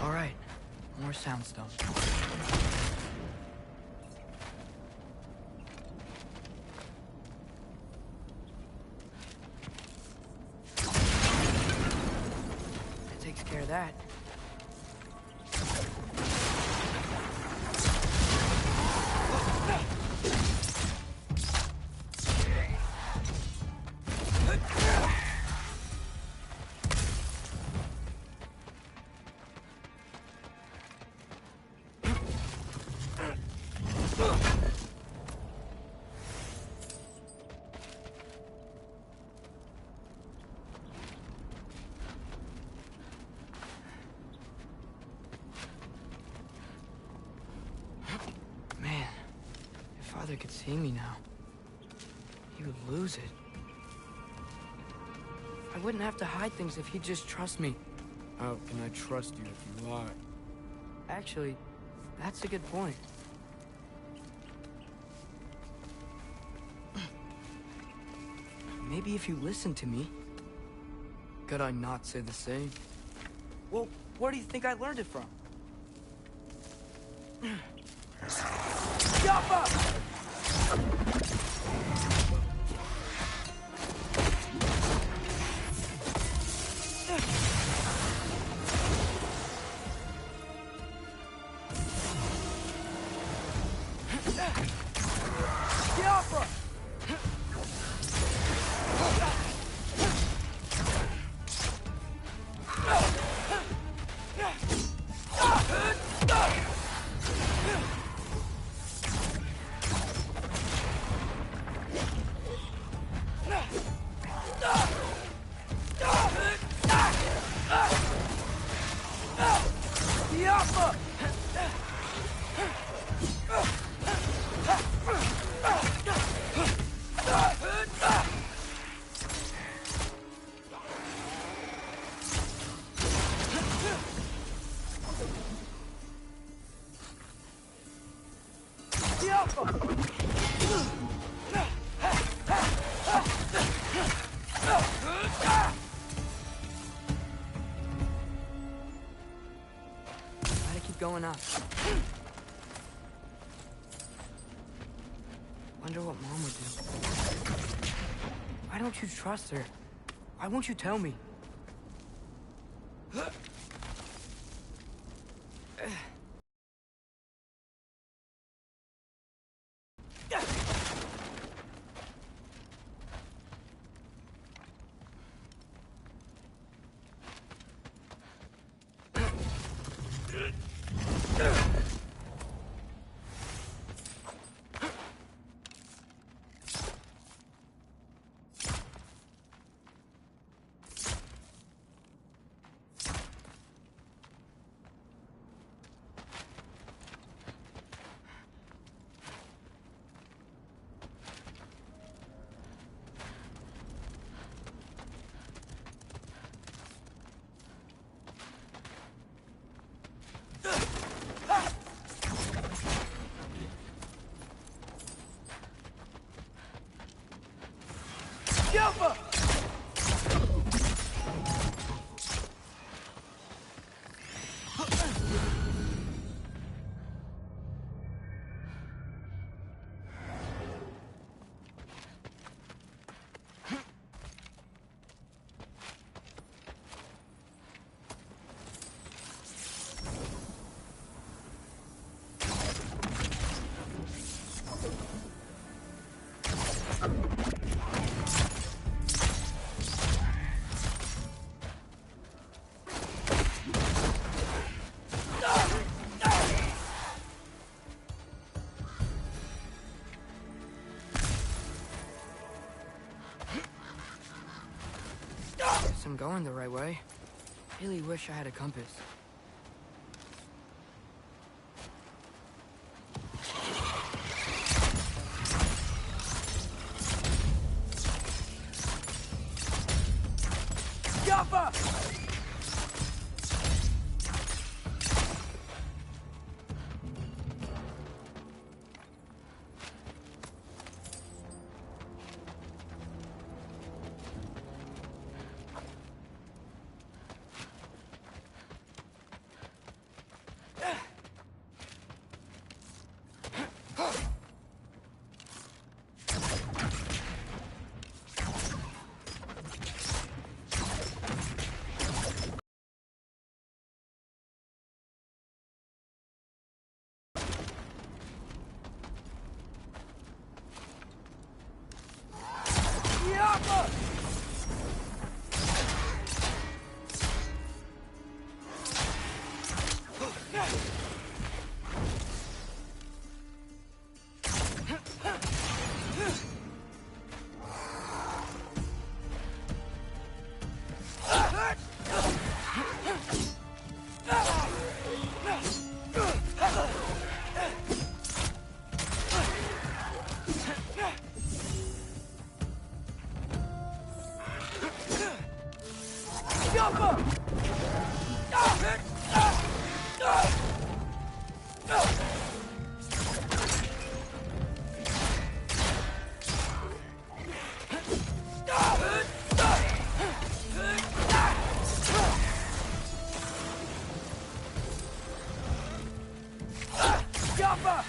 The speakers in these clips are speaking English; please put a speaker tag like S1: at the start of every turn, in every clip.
S1: All right, more soundstone. That takes care of that. Man, if Father could see me now, he would lose it. I wouldn't have to hide things if he'd just trust me.
S2: How can I trust you if you lie?
S1: Actually, that's a good point. Maybe if you listened to me.
S2: Could I not say the same?
S1: Well, where do you think I learned it from? Yappa! Yappa! Gotta keep going up. Wonder what Mom would do. Why don't you trust her? Why won't you tell me? Yappa!
S2: Guess I'm going the right way. Really wish I had a compass.
S1: Yappa! Yappa! Yappa! Yappa! Yappa!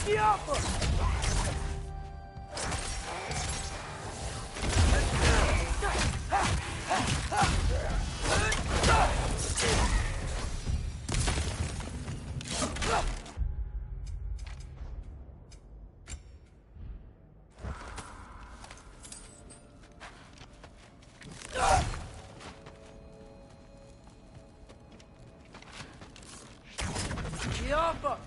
S1: Yappa! Yappa!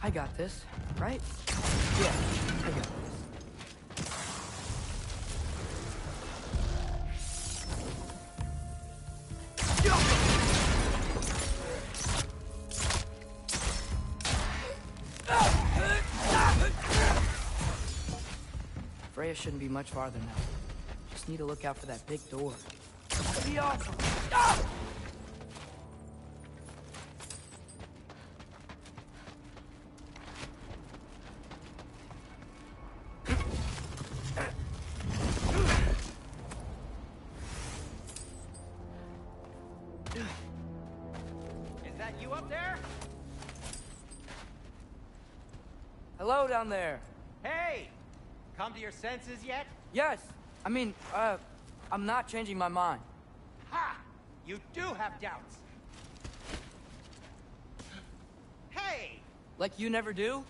S2: I got this, right? Yeah, I got this. Freya shouldn't be much farther now. Just need to look out for that big door.
S1: Be awesome. Ah!
S3: Is that you up there?
S2: Hello down there.
S3: Hey! Come to your senses yet?
S2: Yes. I mean, I'm not changing my mind.
S3: Ha! You do have doubts. Hey!
S2: Like you never do?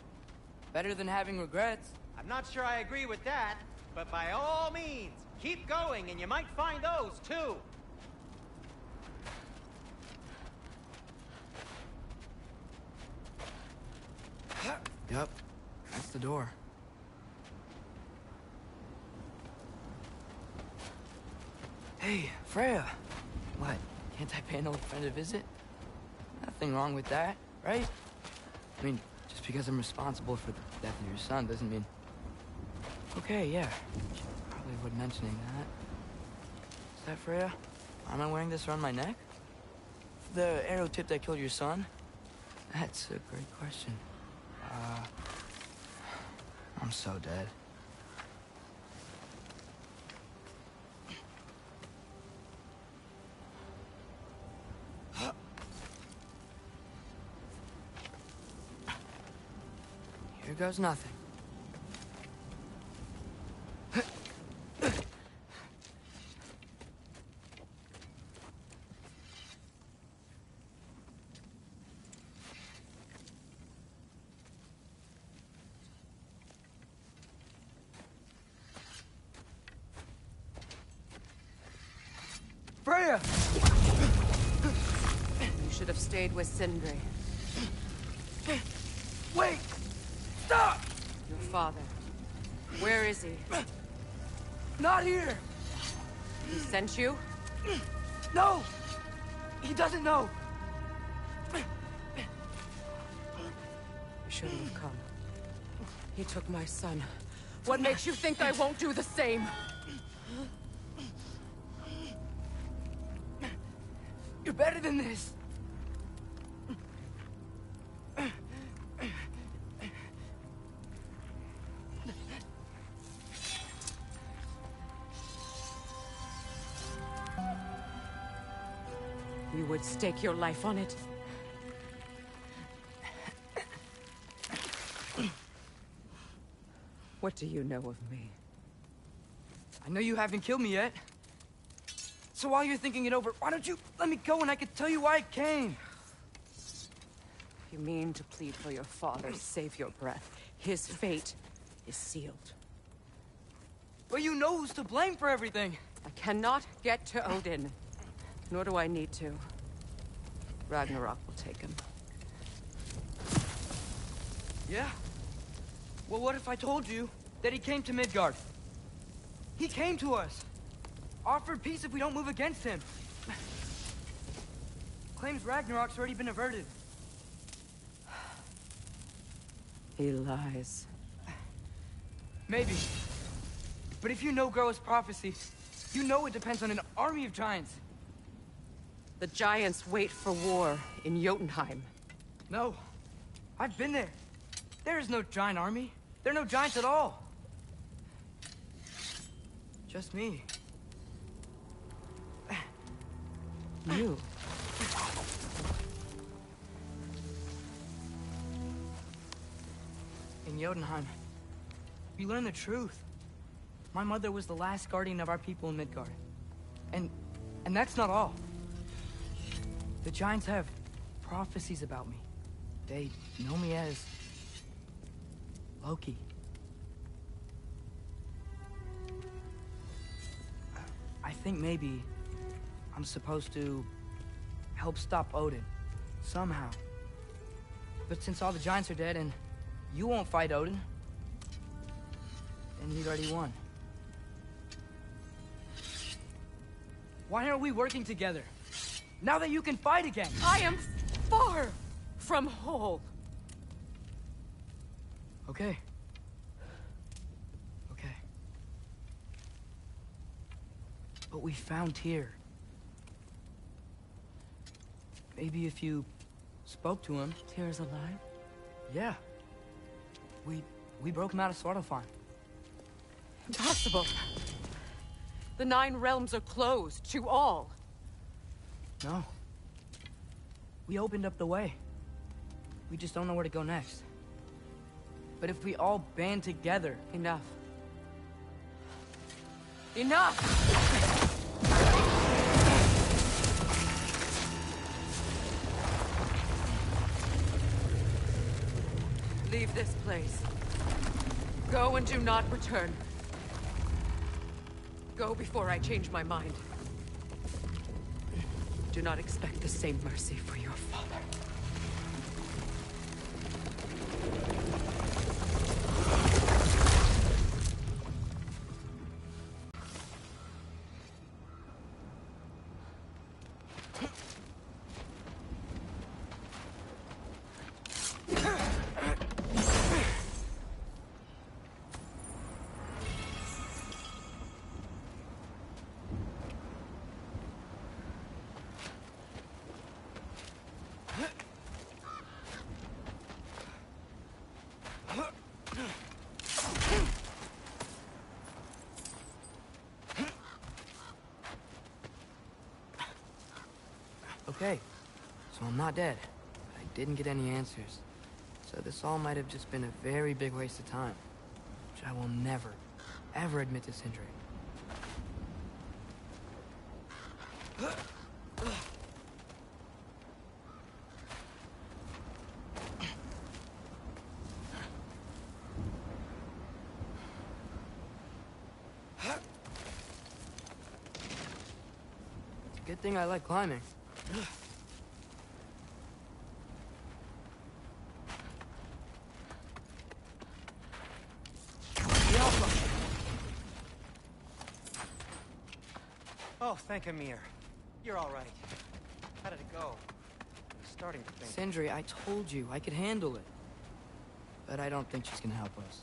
S2: Better than having regrets.
S3: I'm not sure I agree with that, but by all means, keep going and you might find those too.
S2: Yep. That's the door. Hey, Freya. What? Can't I pay an old friend a visit? Nothing wrong with that, right? I mean, just because I'm responsible for the death of your son doesn't mean... Okay, yeah. Probably avoid mentioning that. Is that Freya? Am I wearing this around my neck? The arrow tip that killed your son? That's a great question. I'm so dead. Here goes nothing. Freya!
S4: You should have stayed with Sindri.
S2: Wait! Stop!
S4: Your father. Where is he?
S2: Not here!
S4: He sent you?
S2: No! He doesn't know!
S4: You shouldn't have come. He took my son. What makes you think I won't do the same?
S2: You're better than this!
S4: You would stake your life on it? What do you know of me?
S2: I know you haven't killed me yet. So while you're thinking it over, why don't you let me go and I can tell you why I came?
S4: You mean to plead for your father, save your breath. His fate is sealed.
S2: But you know who's to blame for everything.
S4: I cannot get to Odin. Nor do I need to. Ragnarok will take him.
S2: Yeah? Well, what if I told you that he came to Midgard? He came to us. Offered peace if we don't move against him. Claims Ragnarok's already been averted.
S4: He lies.
S2: Maybe. But if you know Groa's prophecy, you know it depends on an army of giants.
S4: The giants wait for war in Jotunheim.
S2: No. I've been there. There is no giant army. There are no giants at all. Just me.
S4: You?
S2: In Jotunheim, we learn the truth. My mother was the last guardian of our people in Midgard. And that's not all. The giants have prophecies about me. They know me as Loki. I think maybe I'm supposed to help stop Odin, somehow. But since all the giants are dead and you won't fight Odin, then he'd already won. Why aren't we working together? Now that you can fight again!
S4: I am far from whole.
S2: Okay. Okay. what we found here. Maybe if you spoke to him.
S4: Tyr's alive?
S2: Yeah. We broke him out of Svartalfheim.
S4: Impossible. The 9 realms are closed to all.
S2: No. We opened up the way. We just don't know where to go next. But if we all band together...
S4: Enough. Enough! Leave this place. Go and do not return. Go before I change my mind. Do not expect the same mercy for your father.
S2: Okay, so I'm not dead. But I didn't get any answers. So this all might have just been a very big waste of time. Which I will never, ever admit to Sindri. It's a good thing I like climbing.
S3: Oh, thank Amir. You're all right. How did it go? I'm starting to think...
S2: Sindri, I told you I could handle it. But I don't think she's gonna help us.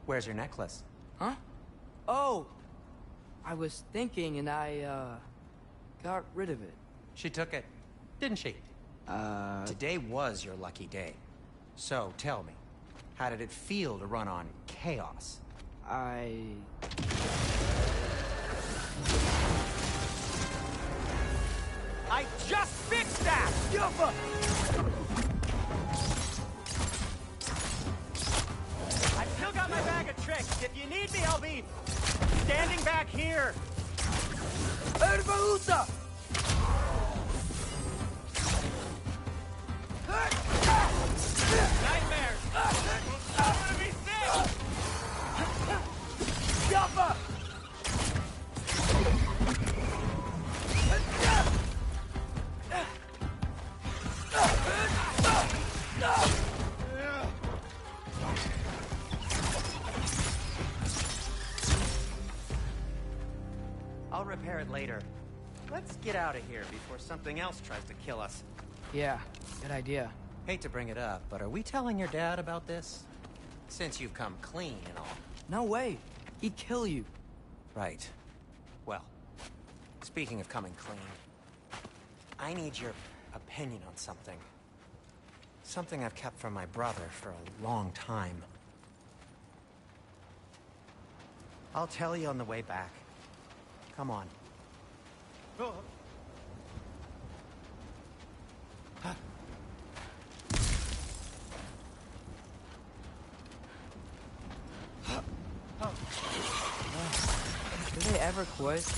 S3: Where's your necklace?
S2: Huh? Oh! I was thinking and I, got rid of it.
S3: She took it, didn't she? Today was your lucky day. So, tell me, how did it feel to run on chaos?
S2: I
S3: just fixed that! Yuffa! I've still got my bag of tricks. If you need me, I'll be standing back here.
S2: Ervahuta!
S3: Nightmares! I want to be safe!
S2: Yuffa!
S3: I'll repair it later. Let's get out of here before something else tries to kill us.
S2: Yeah, good idea.
S3: Hate to bring it up, but are we telling your dad about this? Since you've come clean and all.
S2: No way. He'd kill you.
S3: Right. Well, speaking of coming clean, I need your opinion on something. Something I've kept from my brother for a long time. I'll tell you on the way back. Come on.
S2: Do they ever quit?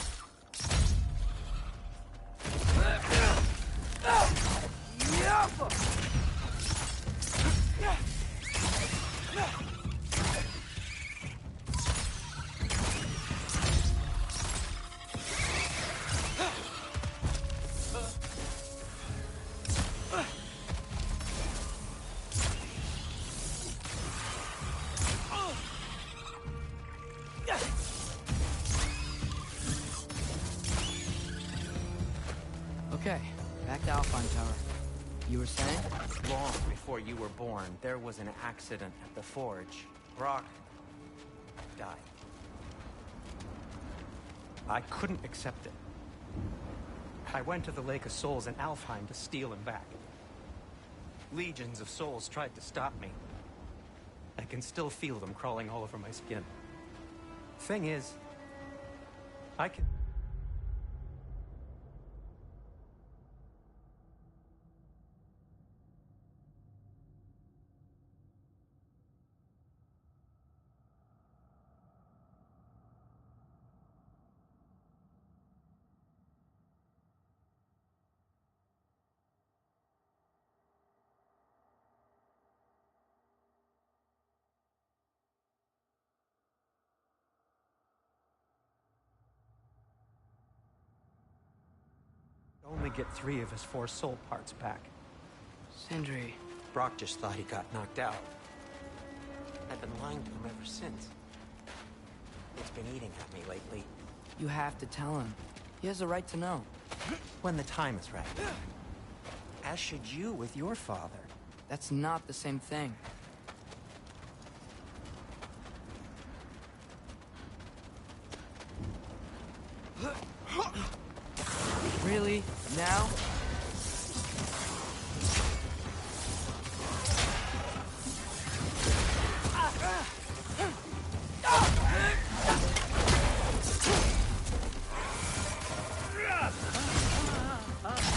S2: Okay, back to Alpine Tower. You were saying?
S3: Long before you were born, there was an accident at the forge. Brock died. I couldn't accept it. I went to the Lake of Souls in Alfheim to steal him back. Legions of souls tried to stop me. I can still feel them crawling all over my skin. Thing is, I can... only get 3 of his 4 soul parts back.
S2: Sindri.
S3: Brock just thought he got knocked out. I've been lying to him ever since. It's been eating at me lately.
S2: You have to tell him. He has a right to know.
S3: When the time is right. As should you with your father.
S2: That's not the same thing. Really? Now?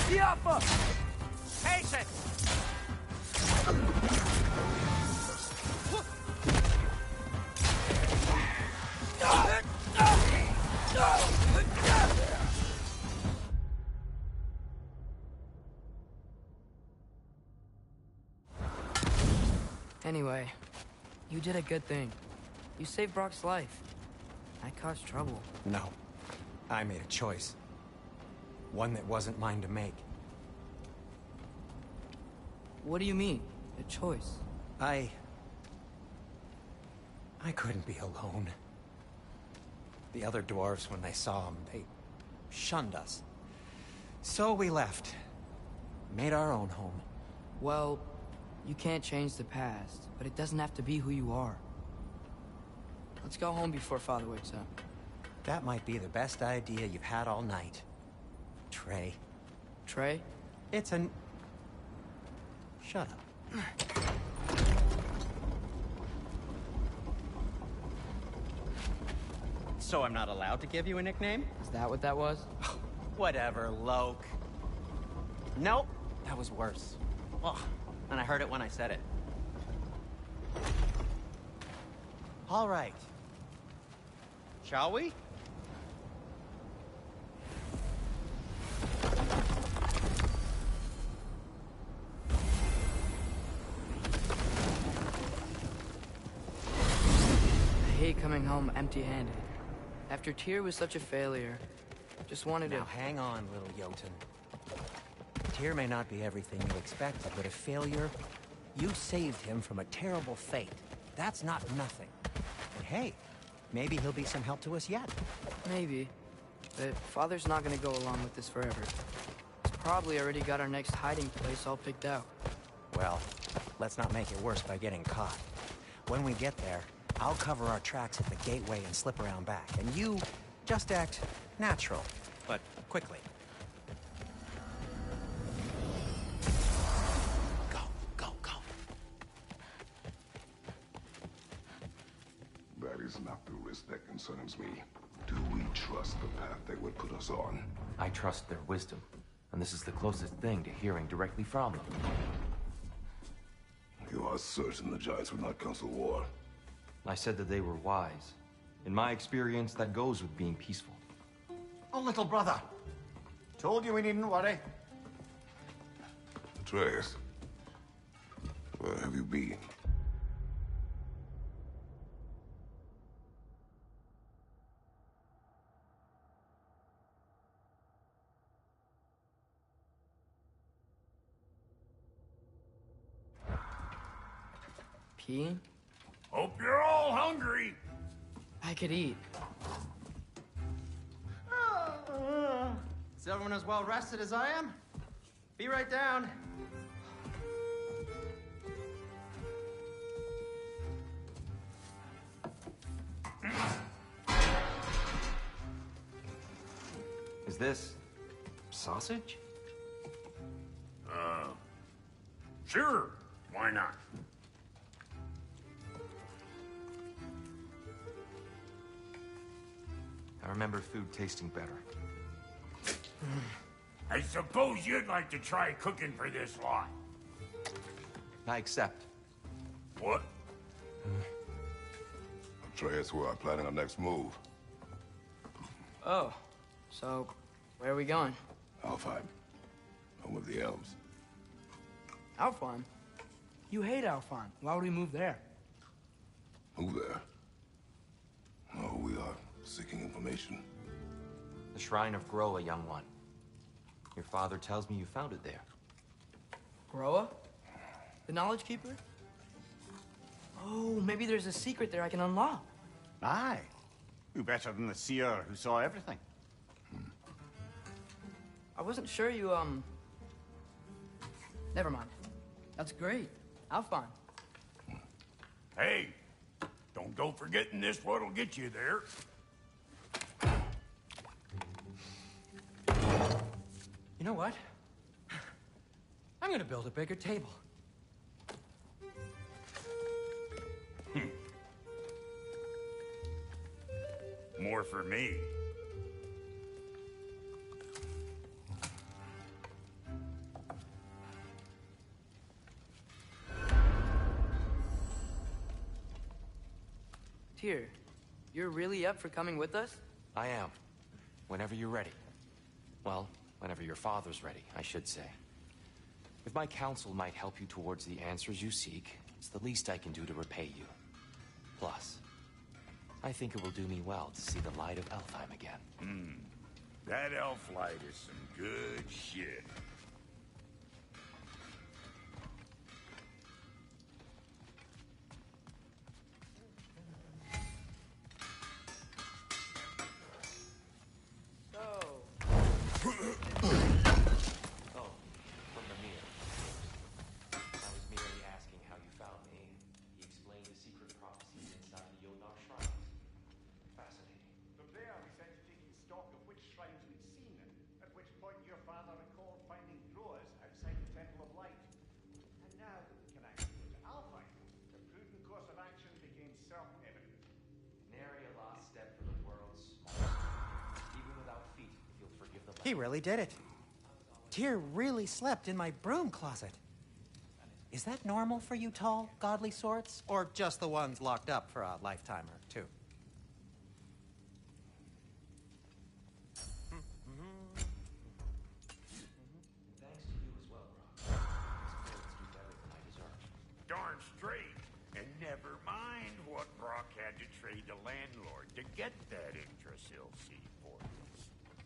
S2: Siapa!
S3: Patience!
S2: Anyway, you did a good thing. You saved Brock's life. I caused trouble.
S3: No. I made a choice. One that wasn't mine to make.
S2: What do you mean? A choice?
S3: I couldn't be alone. The other dwarves, when they saw him, they shunned us. So we left. Made our own home.
S2: Well, you can't change the past, but it doesn't have to be who you are. Let's go home before Father wakes up.
S3: That might be the best idea you've had all night. Trey.
S2: Trey?
S3: It's an... Shut up. So I'm not allowed to give you a nickname?
S2: Is that what that was?
S3: Whatever, Loke. Nope, that was worse. Ugh, and I heard it when I said it. All right. Shall we?
S2: I hate coming home empty-handed. After Tyr was such a failure, just wanted to...
S3: Now hang on, little Jotun. Tyr may not be everything you expected, but a failure, you saved him from a terrible fate. That's not nothing. And hey, maybe he'll be some help to us yet.
S2: Maybe. But Father's not gonna go along with this forever. He's probably already got our next hiding place all picked out.
S3: Well, let's not make it worse by getting caught. When we get there, I'll cover our tracks at the gateway and slip around back. And you just act natural, but quickly. Go, go, go.
S5: That is not the risk that concerns me. Do we trust the path they would put us on?
S6: I trust their wisdom, and this is the closest thing to hearing directly from them.
S5: You are certain the Giants would not counsel war?
S6: I said that they were wise. In my experience, that goes with being peaceful.
S7: Oh, little brother. Told you we needn't worry.
S5: Atreus, where have you been?
S2: Peeing?
S7: Hope you're all hungry.
S2: I could eat.
S7: Is everyone as well rested as I am? Be right down.
S6: Is this sausage?
S8: Sure, why not?
S6: I remember food tasting better.
S8: I suppose you'd like to try cooking for this lot.
S6: I accept.
S8: What?
S5: Atreus, we are planning our next move.
S2: Oh, so where are we going?
S5: Alfheim. Home of the elves.
S1: Alfheim? You hate Alfheim. Why would we move there?
S5: Who there? Oh, we are seeking information.
S6: The Shrine of Groa, young one. Your father tells me you found it there.
S2: Groa? The Knowledge Keeper? Oh, maybe there's a secret there I can unlock.
S7: Aye. Who better than the seer who saw everything?
S2: I wasn't sure you, Never mind. That's great. Alfheim.
S8: Hey, don't go forgetting this what'll get you there.
S3: You know what? I'm gonna build a bigger table.
S8: More for me.
S2: Tyr, you're really up for coming with us?
S6: I am. Whenever you're ready. Well, whenever your father's ready, I should say. If my counsel might help you towards the answers you seek, it's the least I can do to repay you. Plus, I think it will do me well to see the light of Alfheim again.
S8: That elf light is some good shit.
S6: Oh, from Mimir. I was merely asking how you found me. He explained the secret prophecies inside the Yodar shrines. Fascinating.
S7: From there, we set to taking stock of which shrines we'd seen, at which point your father recalled finding Groas outside the Temple of Light. And now that we can actually go to Alfheim, the prudent course of action became self-evident.
S6: Nary a lost step for the world's smallest. Even without feet, you'll forgive the
S3: He really did it. Tyr really slept in my broom closet. Is that normal for you tall, godly sorts? Or just the ones locked up for a lifetime or two?
S6: Thanks to you as well, Brock. These clothes do better than I deserve.
S8: Darn straight. And never mind what Brock had to trade the landlord to get that Yggdrasil seed for us.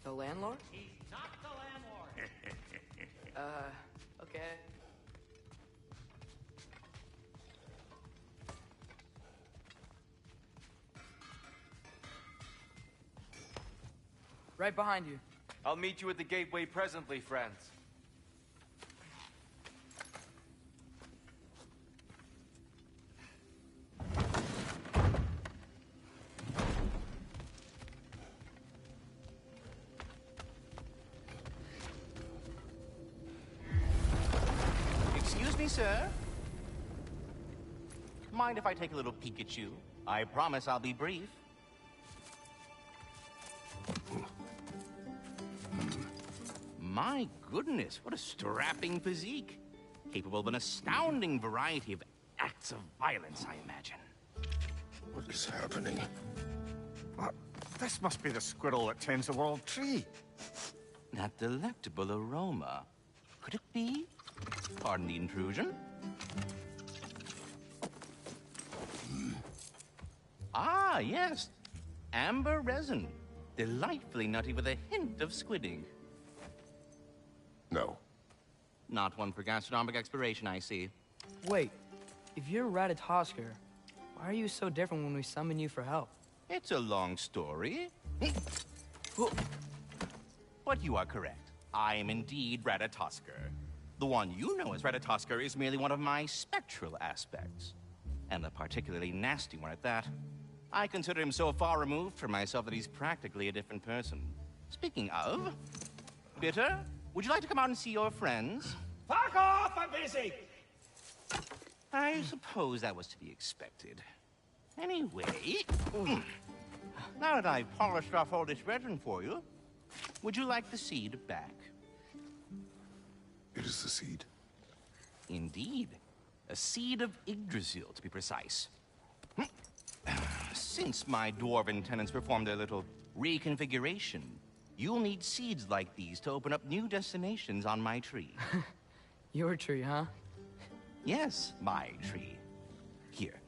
S2: The landlord?
S7: He's not the landlord!
S2: Okay. Right behind you.
S6: I'll meet you at the gateway presently, friends.
S9: Excuse me, sir. Mind if I take a little peek at you? I promise I'll be brief. My goodness, what a strapping physique. Capable of an astounding variety of acts of violence, I imagine.
S5: What is happening?
S7: This must be the squirrel that tends the world tree.
S9: That delectable aroma. Could it be? Pardon the intrusion. Ah, yes. Amber resin. Delightfully nutty with a hint of squidding.
S5: No.
S9: Not one for gastronomic exploration, I see.
S2: Wait, if you're Ratatoskr, why are you so different when we summon you for help?
S9: It's a long story. What but you are correct. I am indeed Ratatoskr. The one you know as Ratatoskr is merely one of my spectral aspects. And a particularly nasty one at that. I consider him so far removed from myself that he's practically a different person. Speaking of, Bitter, would you like to come out and see your friends?
S7: Fuck off! I'm busy!
S9: I suppose that was to be expected. Anyway, now that I've polished off all this resin for you, would you like the seed back?
S5: It is the seed.
S9: Indeed. A seed of Yggdrasil, to be precise. Since my dwarven tenants performed their little reconfiguration, you'll need seeds like these to open up new destinations on my tree.
S2: Your tree, huh?
S9: Yes, my tree. Here,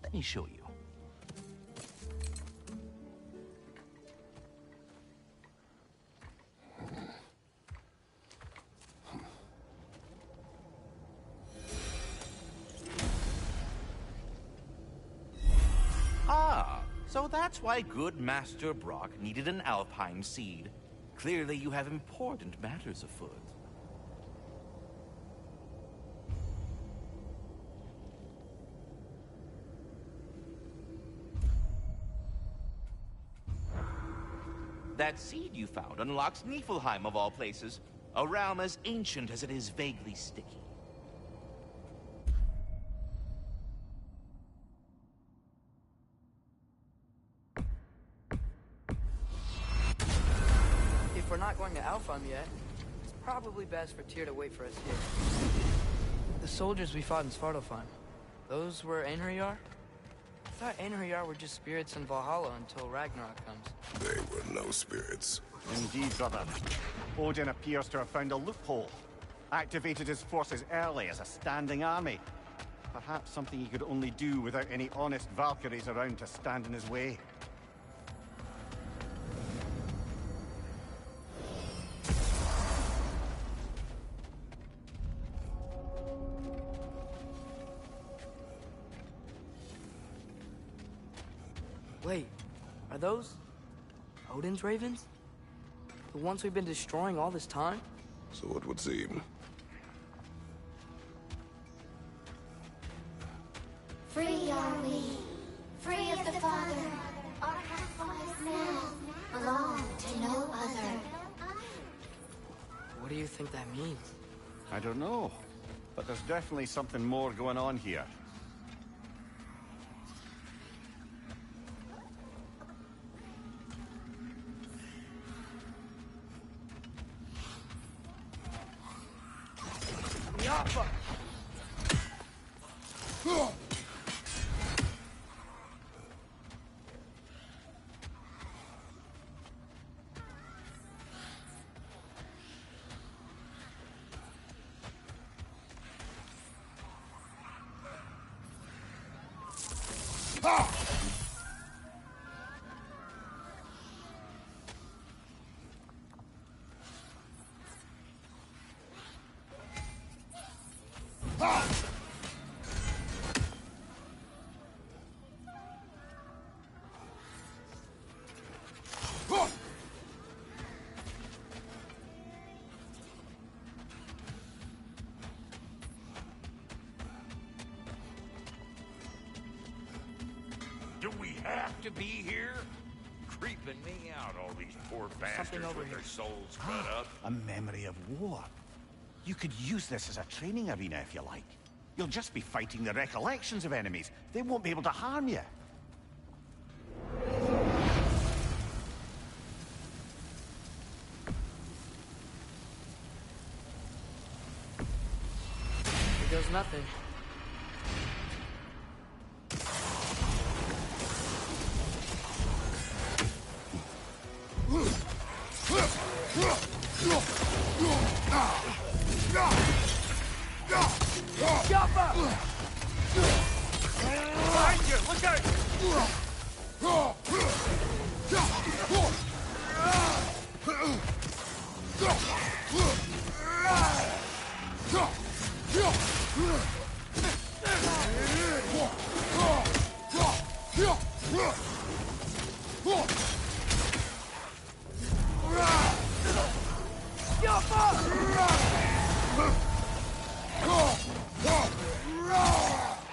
S9: let me show you. Ah, so that's why good Master Brock needed an Alpine seed. Clearly you have important matters afoot. That seed you found unlocks Niflheim of all places, a realm as ancient as it is vaguely sticky.
S2: If we're not going to Alfheim yet, it's probably best for Tyr to wait for us here. The soldiers we fought in Svartalfheim, those were Einherjar? I thought Einherjar were just spirits in Valhalla until Ragnarok comes.
S5: They were no spirits.
S7: Indeed, brother. Odin appears to have found a loophole. Activated his forces early as a standing army. Perhaps something he could only do without any honest Valkyries around to stand in his way.
S2: Wait, are those Odin's ravens? The ones we've been destroying all this time?
S5: So it would seem.
S10: Free are we, free of the Father. Our half-lives now belong to no other.
S2: What do you think that means?
S7: I don't know, but there's definitely something more going on here.
S8: Do we have to be here? Creeping me out, all these poor bastards with their souls cut up.
S7: A memory of war. You could use this as a training arena if you like. You'll just be fighting the recollections of enemies. They won't be able to harm you.
S2: Here goes nothing.
S8: Behind you! Look out!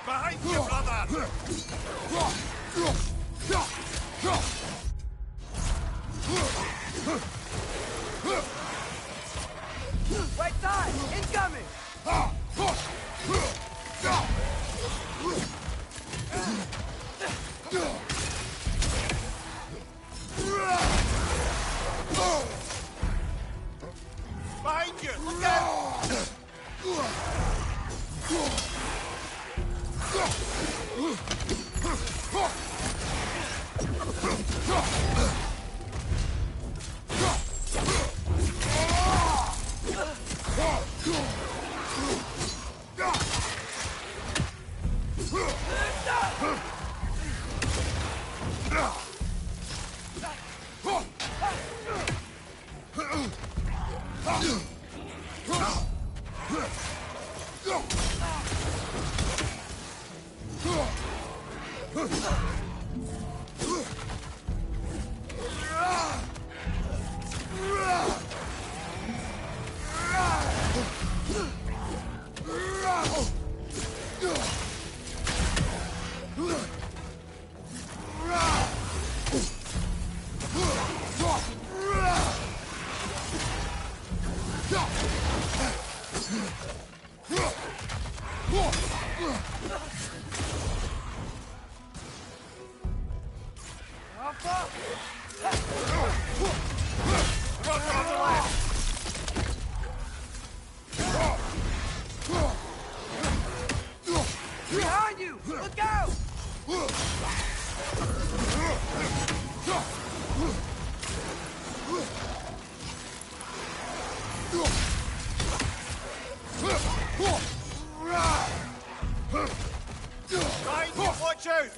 S8: Behind you, brother!
S1: Right side! Incoming!
S8: Behind you! Look out!
S1: Behind you! Look out!
S8: Behind you, watch out!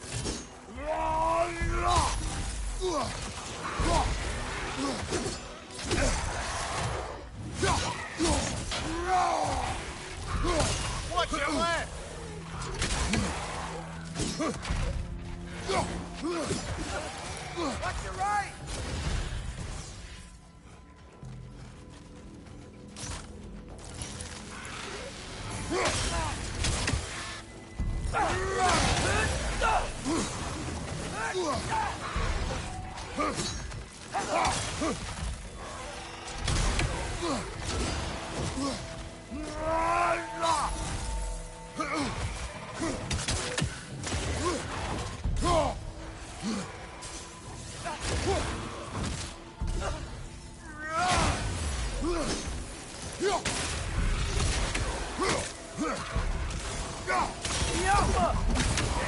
S8: Watch your left!
S1: Watch your right!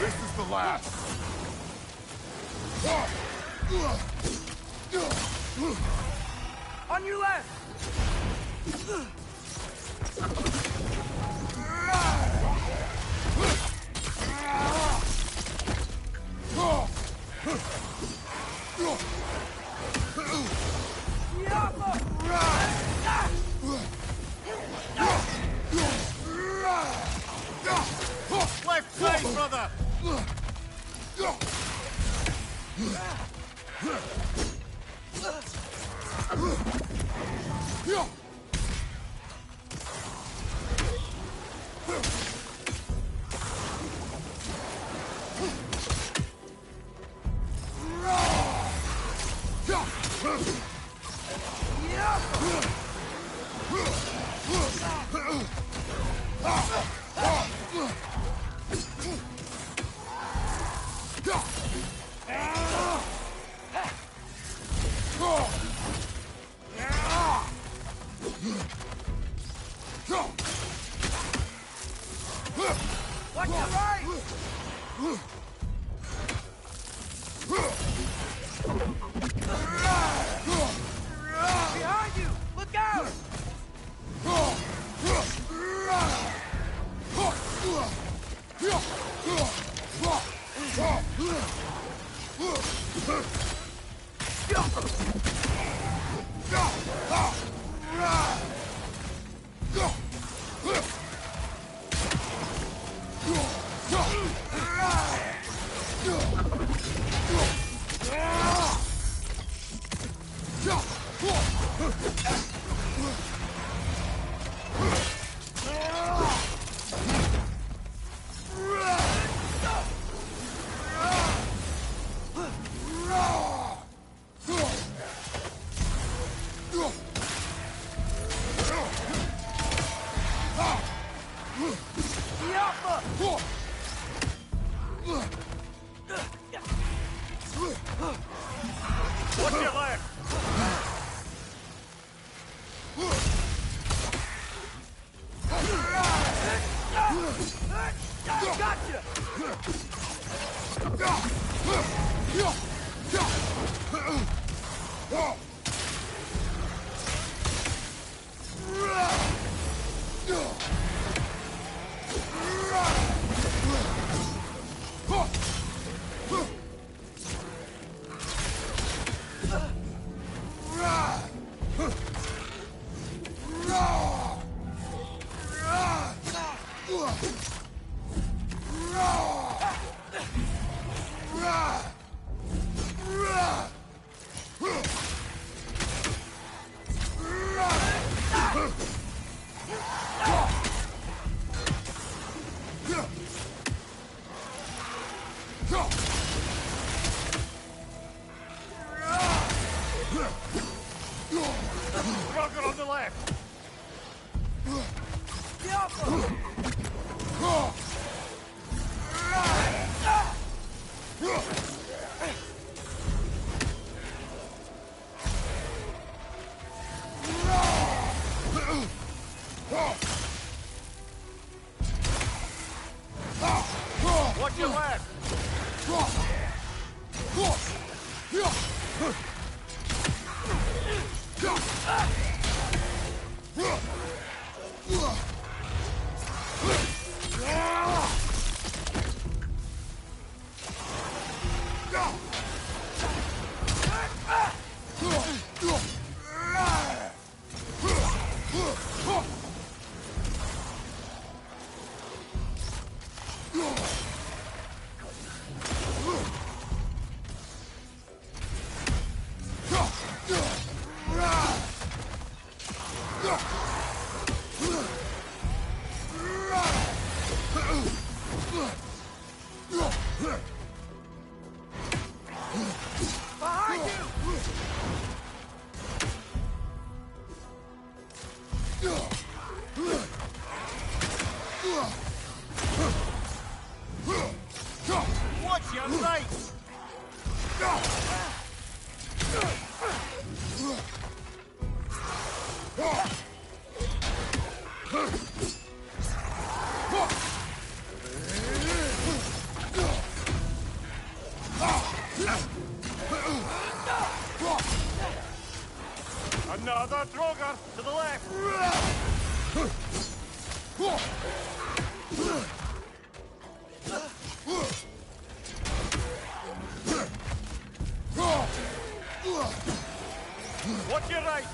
S5: This is the last.
S1: On your left!
S8: Left side, brother!
S1: Watch your right! Behind you! Look out!
S7: What's your left? Roger on the left. Watch your left. Watch your right. Another Draugr to the left. Watch your right.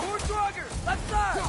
S1: More Draugr! Left side!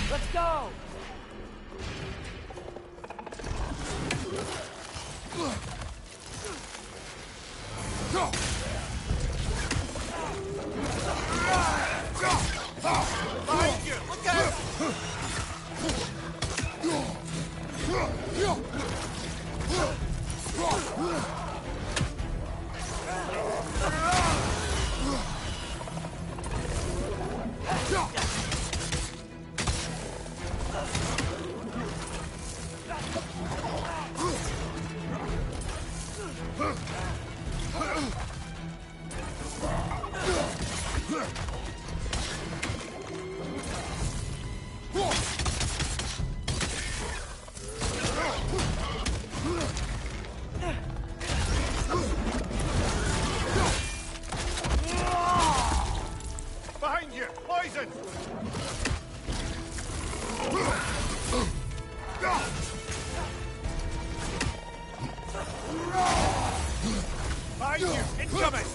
S1: Let's go!
S8: Behind you! Look out! Behind you! Poison! Behind you! Incoming!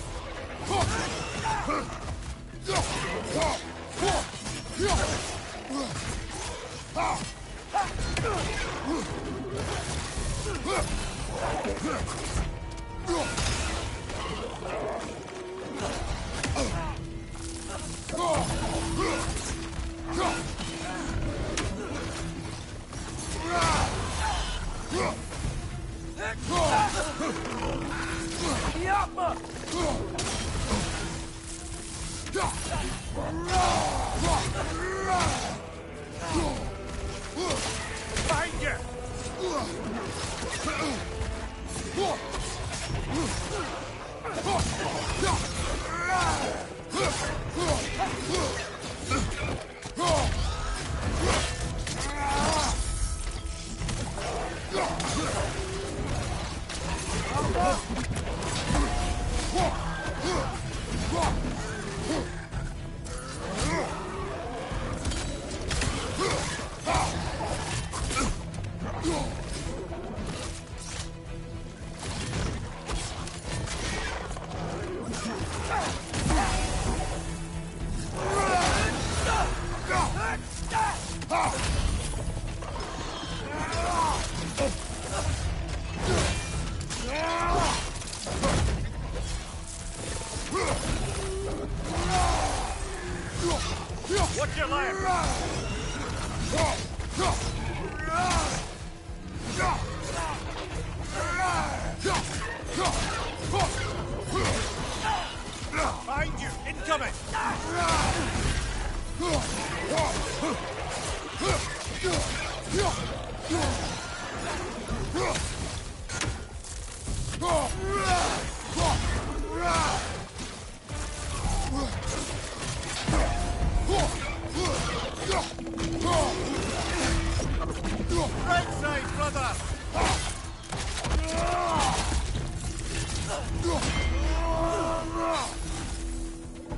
S8: Behind you! What's your Behind you! Incoming! Right side, brother!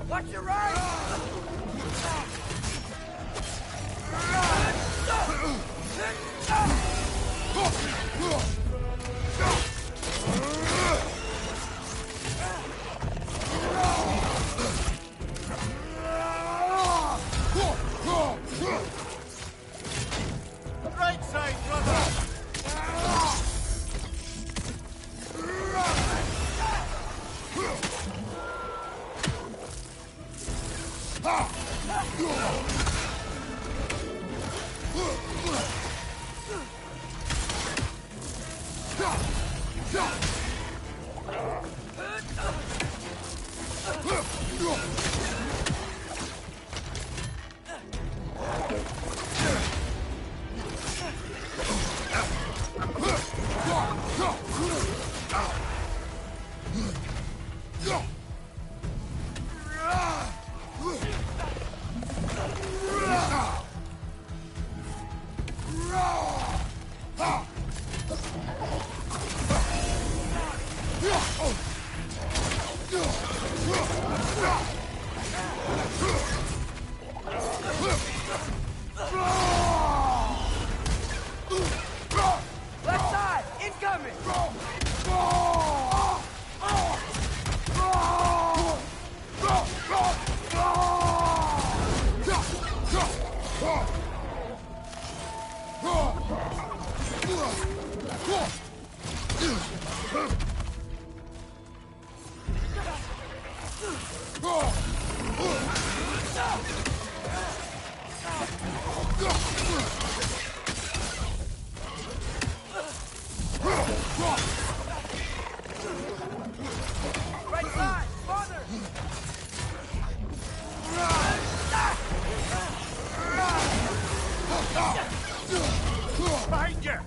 S1: Watch your right!
S8: Right side, brother!
S2: Left side! Incoming! Right side! Father!
S8: Behind you!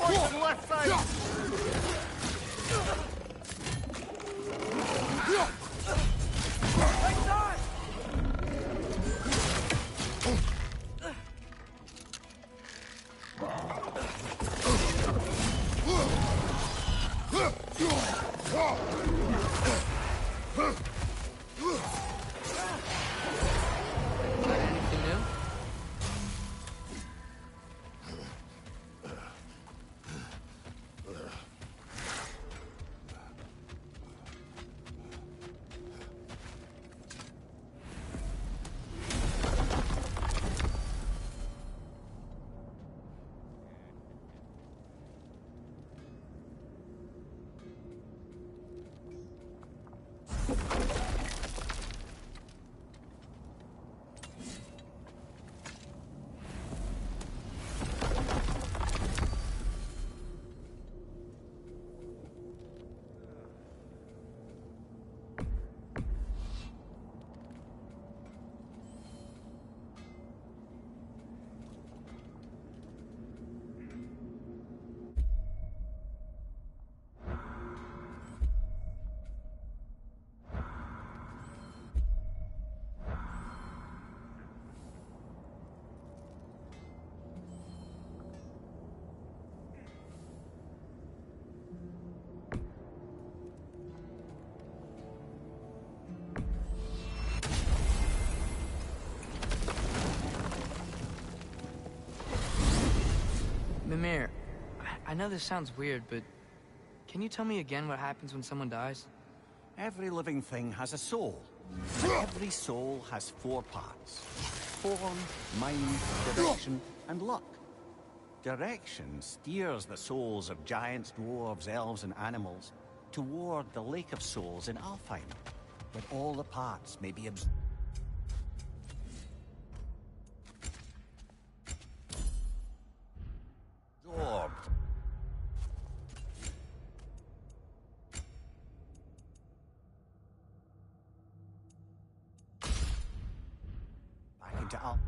S8: Watch the left side!
S2: Right side! Anything new? Mimir, I know this sounds weird, but can you tell me again what happens when someone dies?
S8: Every living thing has a soul. And every soul has 4 parts. Form, mind, direction, and luck. Direction steers the souls of giants, dwarves, elves, and animals toward the Lake of Souls in Alfheim, where all the parts may be absorbed. Back into Al.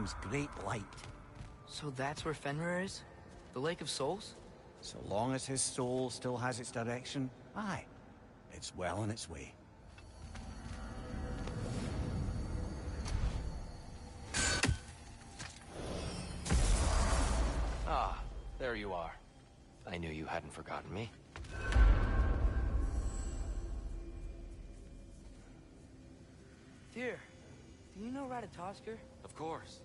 S8: Alfheim's great light.
S2: So that's where Fenrir is? The Lake of Souls?
S8: So long as his soul still has its direction, aye, it's well on its way.
S6: Ah, there you are. I knew you hadn't forgotten me.
S2: Dear, do you know Ratatoskr?
S6: Of course.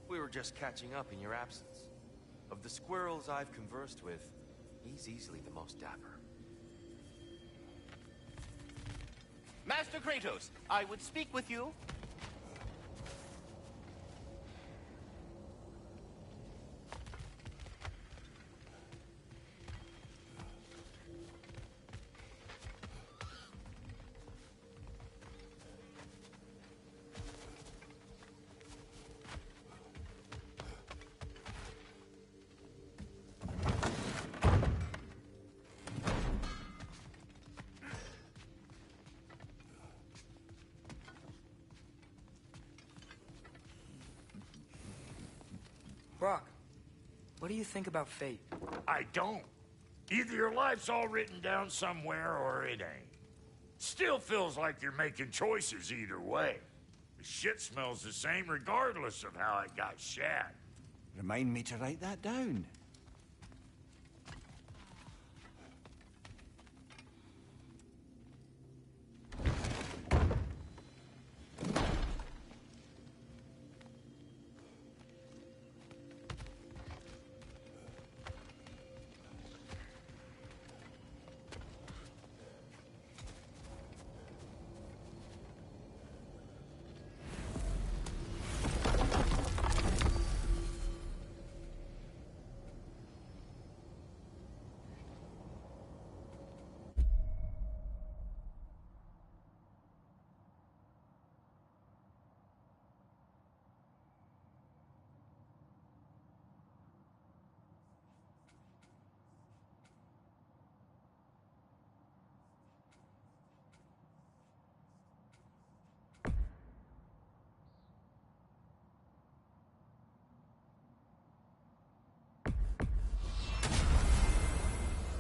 S6: We were just catching up in your absence. Of the squirrels I've conversed with, he's easily the most dapper.
S9: Master Kratos, I would speak with you.
S2: Brock, what do you think about fate?
S11: I don't. Either your life's all written down somewhere or it ain't. Still feels like you're making choices either way. The shit smells the same regardless of how it got shat.
S8: Remind me to write that down.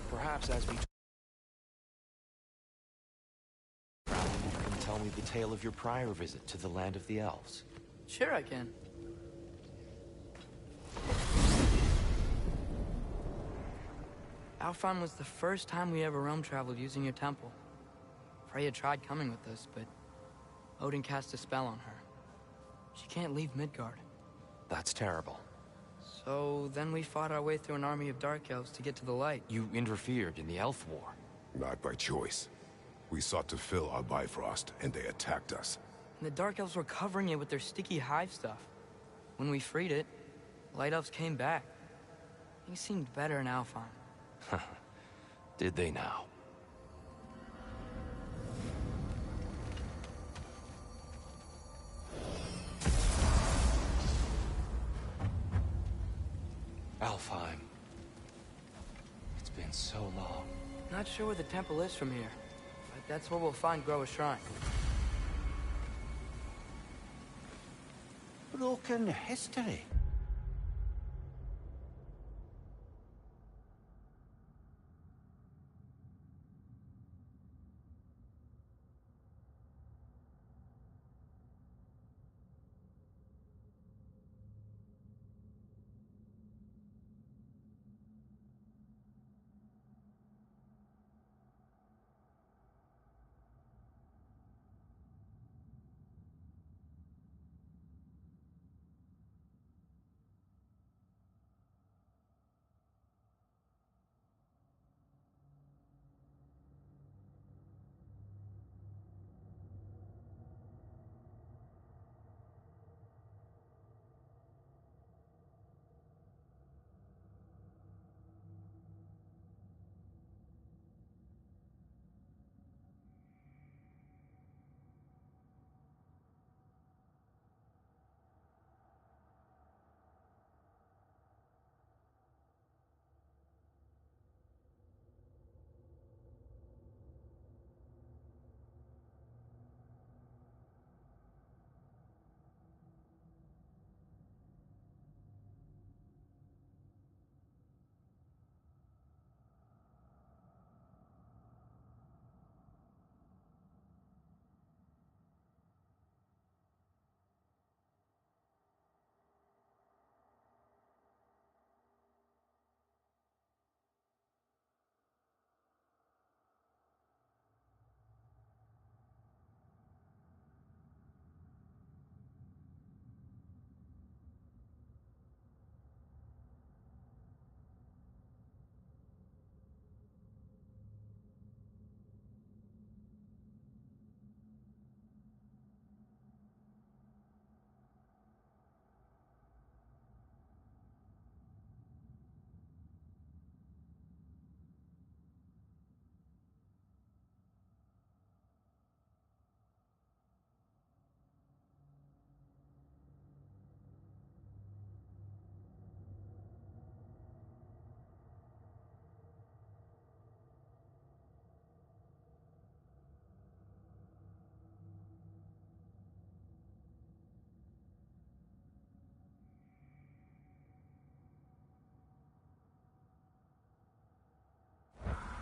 S6: Perhaps as we... You can tell me the tale of your prior visit to the land of the elves.
S2: Sure I can. Alfheim was the first time we ever realm traveled using your temple. Freya tried coming with us, but Odin cast a spell on her. She can't leave Midgard.
S6: That's terrible.
S2: So then we fought our way through an army of dark elves to get to the light.
S6: You interfered in the Elf War.
S5: Not by choice. We sought to fill our Bifrost, and they attacked us.
S2: And the dark elves were covering it with their sticky hive stuff. When we freed it, light elves came back. Things seemed better in Alfheim.
S6: Did they now? Alfheim. It's been so long.
S2: Not sure where the temple is from here, but that's where we'll find Groa's shrine.
S8: Broken history.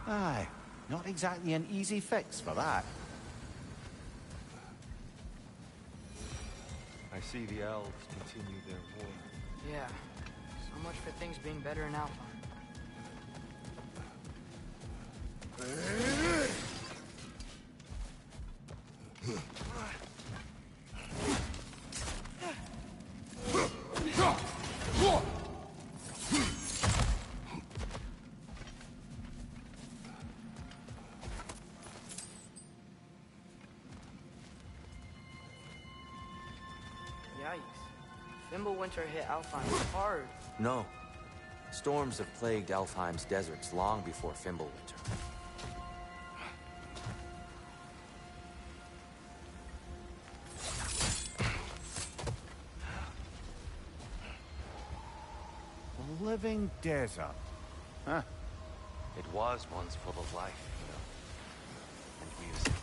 S8: Aye, not exactly an easy fix for that.
S6: I see the elves continue their war.
S2: Yeah. So much for things being better in Alfheim. Yikes. Fimbulwinter hit Alfheim hard.
S6: No. Storms have plagued Alfheim's deserts long before Fimbulwinter.
S8: A living desert. Huh?
S6: It was once full of life, and music.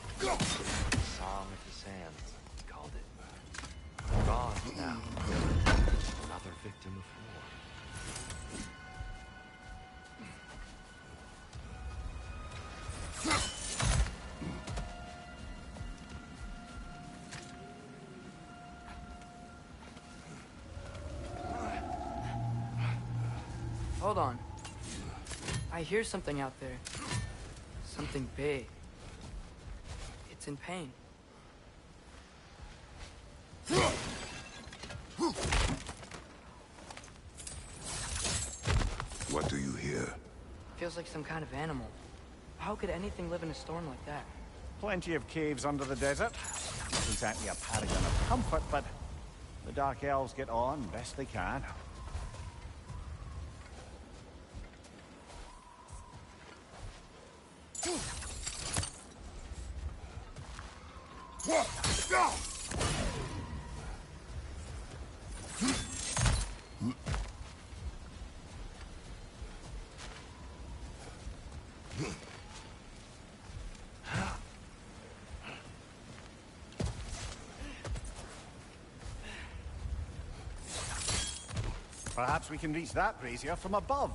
S6: Song of the Sands, we called it. Gone now. Another victim of war.
S2: Hold on. I hear something out there. Something big. It's in pain.
S5: What do you hear?
S2: Feels like some kind of animal. How could anything live in a storm like that?
S8: Plenty of caves under the desert. Not exactly a paragon of comfort, but the Dark Elves get on best they can. Perhaps we can reach that brazier from above.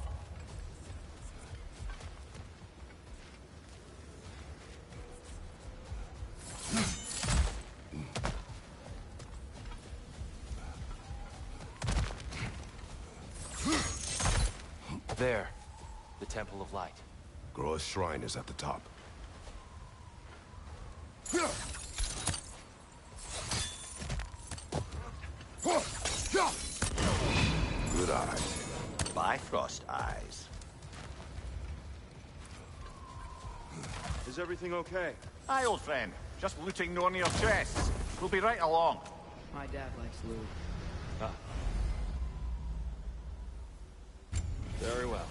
S6: There. The Temple of Light.
S5: Groa's shrine is at the top. Good eye.
S9: Bifrost eyes.
S12: Is everything okay?
S8: Aye, old friend. Just looting no your chests. We'll be right along.
S2: My dad likes loot.
S6: Very well.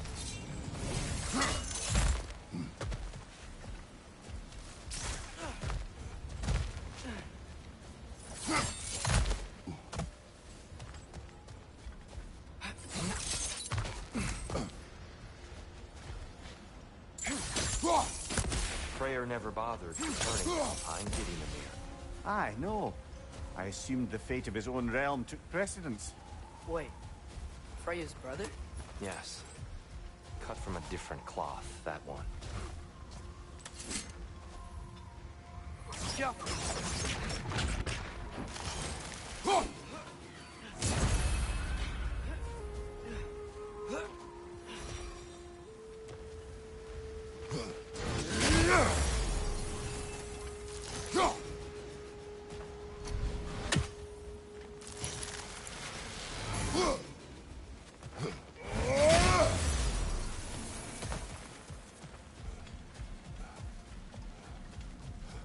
S6: Freyr never bothered returning Alpine Gideonir.
S8: Aye, no. I assumed the fate of his own realm took precedence.
S2: Wait. Freya's brother?
S6: Yes. Cut from a different cloth, that one.
S2: Jump!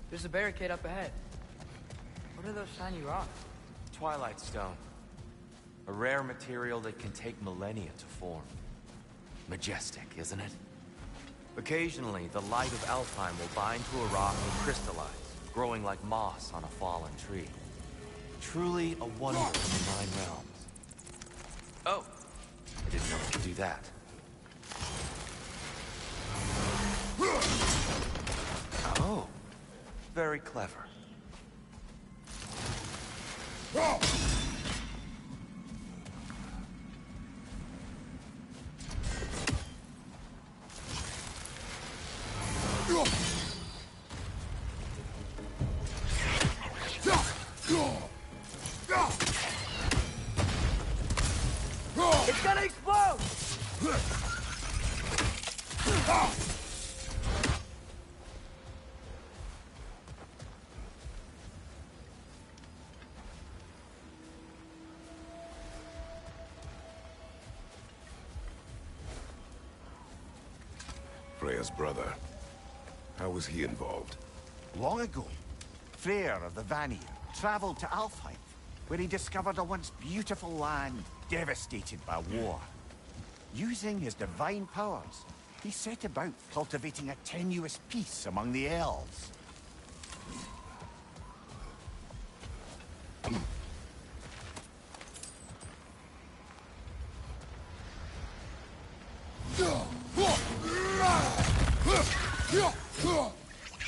S2: There's a barricade up ahead. What are those shiny rocks?
S6: Twilight Stone. A rare material that can take millennia to form. Majestic, isn't it? Occasionally, the light of Alfheim will bind to a rock and crystallize, growing like moss on a fallen tree. Truly a wonder of the Nine Realms. Oh, I didn't know it could do that. Oh, very clever.
S5: Freya's brother. How was he involved?
S8: Long ago, Freyr of the Vanir traveled to Alfheim, where he discovered a once beautiful land devastated by war. Using his divine powers, he set about cultivating a tenuous peace among the elves.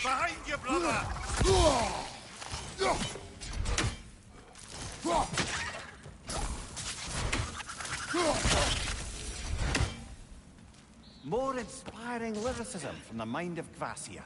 S11: Behind you, brother!
S8: More inspiring lyricism from the mind of Kvasir.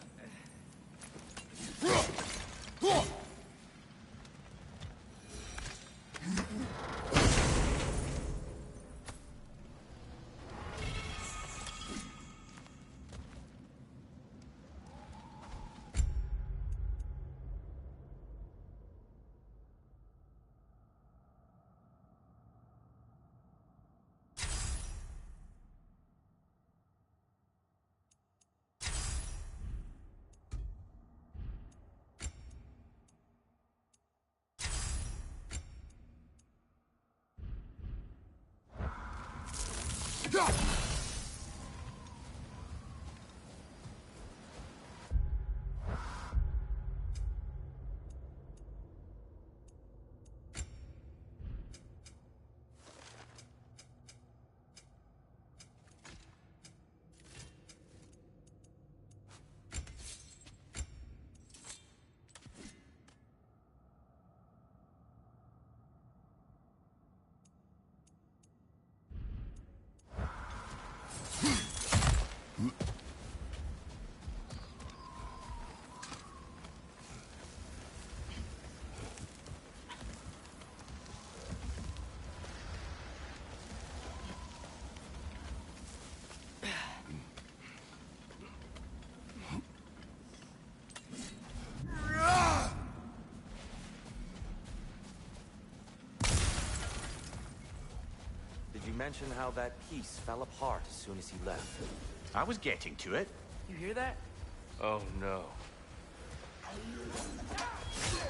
S6: You mentioned how that piece fell apart as soon as he left.
S9: I was getting to it.
S2: You hear that?
S6: Oh no.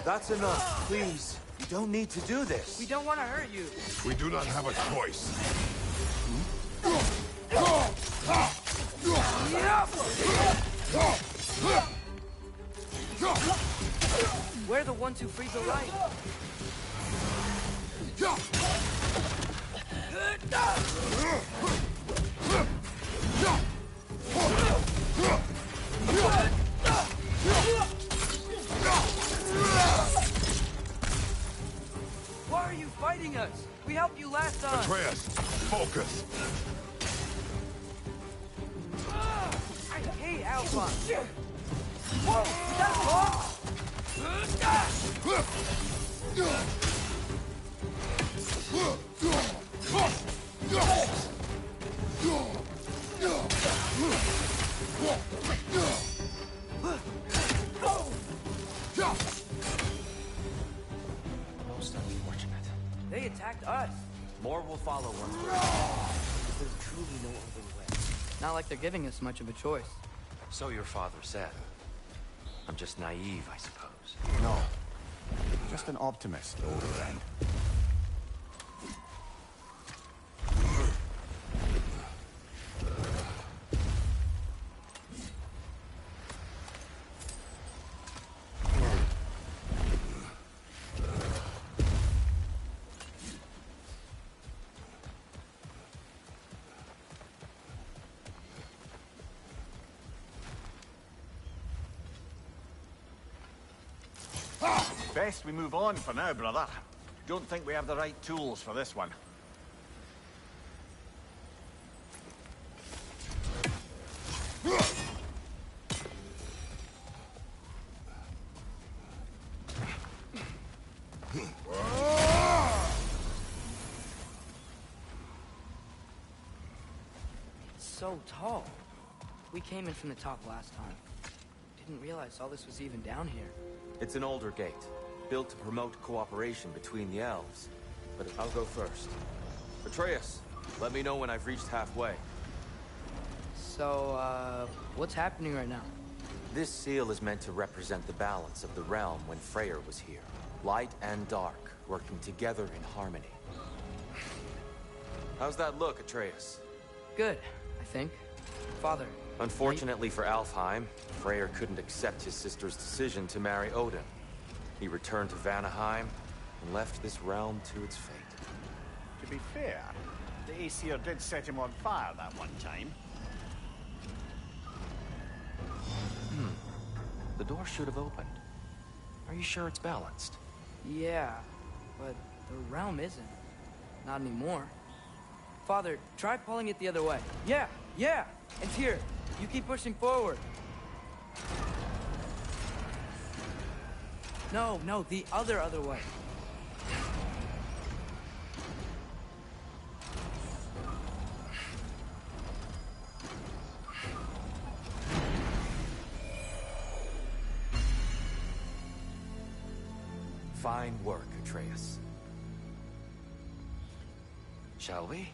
S6: That's enough, please. You don't need to do this.
S2: We don't want to hurt you.
S5: We do not have a choice.
S2: We're the ones who freeze the light. Why are you fighting us? We helped you last time.
S5: Atreus, focus.
S2: I hate Alpha. Whoa, is that a bomb?
S6: Most unfortunate.
S2: They attacked us.
S6: More will follow once we're because there's truly no other way.
S2: Not like they're giving us much of a choice.
S6: So your father said. I'm just naive, I suppose.
S8: No. Just an optimist, old friend. Best we move on for now, brother. Don't think we have the right tools for this one.
S2: So tall. We came in from the top last time. Didn't realize all this was even down here.
S6: It's an older gate, built to promote cooperation between the elves. But I'll go first. Atreus, let me know when I've reached halfway.
S2: So, what's happening right now?
S6: This seal is meant to represent the balance of the realm when Freyr was here. Light and dark, working together in harmony. How's that look, Atreus?
S2: Good, I think. Father.
S6: Unfortunately for Alfheim, Freyr couldn't accept his sister's decision to marry Odin. He returned to Vanaheim and left this realm to its fate.
S12: To be fair, the Aesir did set him on fire that one time.
S6: The door should have opened. Are you sure it's balanced?
S2: Yeah, but the realm isn't. Not anymore. Father, try pulling it the other way. Yeah! And here, you keep pushing forward. No, the other way.
S6: Fine work, Atreus. Shall we?